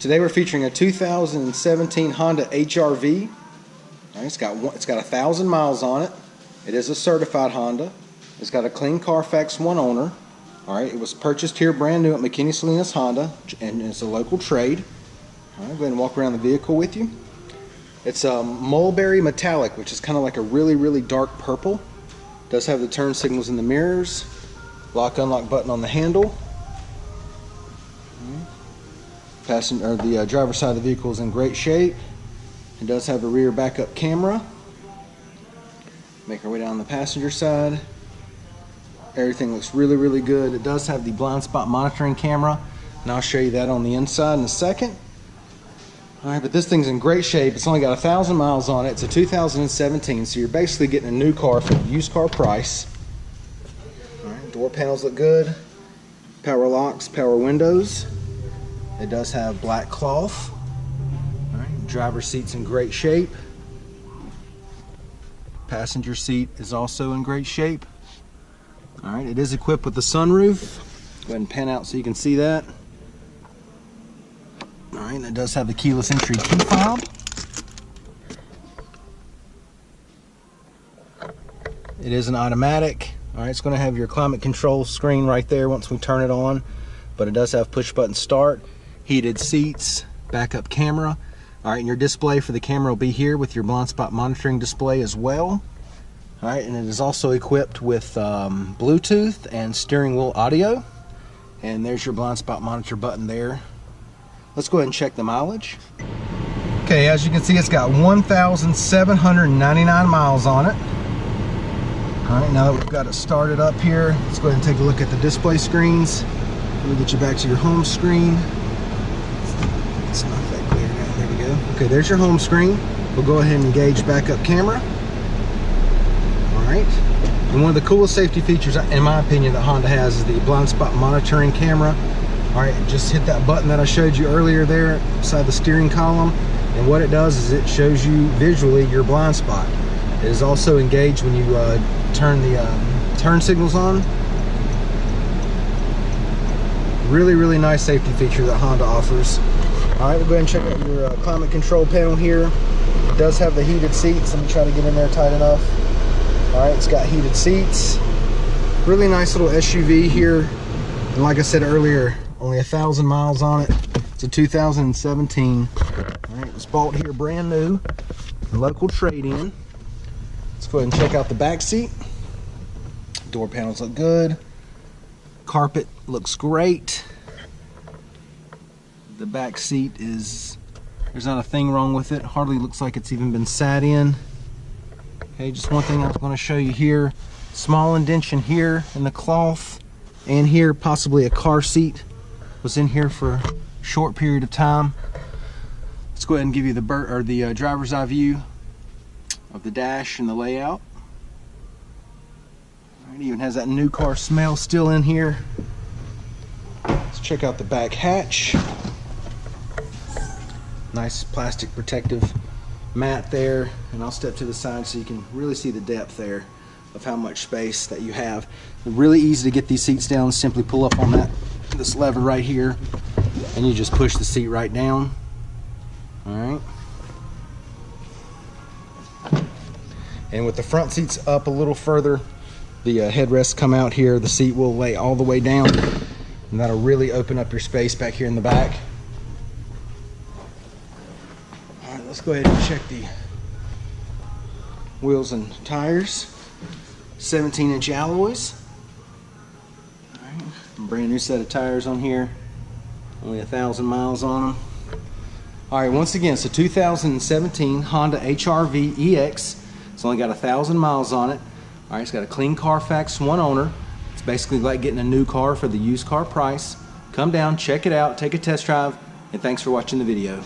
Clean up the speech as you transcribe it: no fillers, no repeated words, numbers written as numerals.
Today we're featuring a 2017 Honda HRV. It's got 1,000 miles on it. It is a certified Honda. It's got a clean Carfax, one owner. Alright, it was purchased here brand new at McKenney, Salinas Honda, and it's a local trade. Alright, go ahead and walk around the vehicle with you. It's a mulberry metallic, which is kind of like a really dark purple. It does have the turn signals in the mirrors, lock unlock button on the handle. The driver's side of the vehicle is in great shape. It does have a rear backup camera. Make our way down the passenger side. Everything looks really good. It does have the blind spot monitoring camera, and I'll show you that on the inside in a second. Alright, but this thing's in great shape. It's only got 1,000 miles on it. It's a 2017, so you're basically getting a new car for the used car price. Alright, door panels look good. Power locks, power windows. It does have black cloth. Alright, driver's seat's in great shape. Passenger seat is also in great shape. Alright, it is equipped with the sunroof. Go ahead and pan out so you can see that. Alright, it does have the keyless entry key fob. It is an automatic. Alright, it's going to have your climate control screen right there once we turn it on. But it does have push button start, heated seats, backup camera. Alright, and your display for the camera will be here with your blind spot monitoring display as well. Alright, and it is also equipped with Bluetooth and steering wheel audio. And there's your blind spot monitor button there. Let's go ahead and check the mileage. Okay, as you can see, it's got 1,799 miles on it. Alright, now that we've got it started up here, let's go ahead and take a look at the display screens. Let me get you back to your home screen. It's not that clear now. There we go. Okay, there's your home screen. We'll go ahead and engage backup camera. Alright. And one of the coolest safety features, in my opinion, that Honda has is the blind spot monitoring camera. Alright, just hit that button that I showed you earlier there beside the steering column. And what it does is it shows you visually your blind spot. It is also engaged when you turn the turn signals on. Really nice safety feature that Honda offers. Alright, we'll go ahead and check out your climate control panel here. It does have the heated seats. Let me try to get in there tight enough. Alright, it's got heated seats. Really nice little SUV here. And like I said earlier, only 1,000 miles on it. It's a 2017. Alright, it was bought here brand new. Local trade-in. Let's go ahead and check out the back seat. Door panels look good. Carpet looks great. The back seat is, there's not a thing wrong with it. Hardly looks like it's even been sat in. Okay, just one thing I was going to show you here. Small indentation here in the cloth, and here possibly a car seat was in here for a short period of time. Let's go ahead and give you the driver's eye view of the dash and the layout. It even has that new car smell still in here. Let's check out the back hatch. Nice plastic protective mat there, and I'll step to the side so you can really see the depth there of how much space that you have. Really easy to get these seats down. Simply pull up on this lever right here, and you just push the seat right down. All right. And with the front seats up a little further, the headrests come out here. The seat will lay all the way down, and that'll really open up your space back here in the back. All right, let's go ahead and check the wheels and tires. 17-inch alloys. All right, brand new set of tires on here. Only 1,000 miles on them. All right, once again, it's a 2017 Honda HRV EX. It's only got 1,000 miles on it. All right, it's got a clean Carfax, one owner. It's basically like getting a new car for the used car price. Come down, check it out, take a test drive, and thanks for watching the video.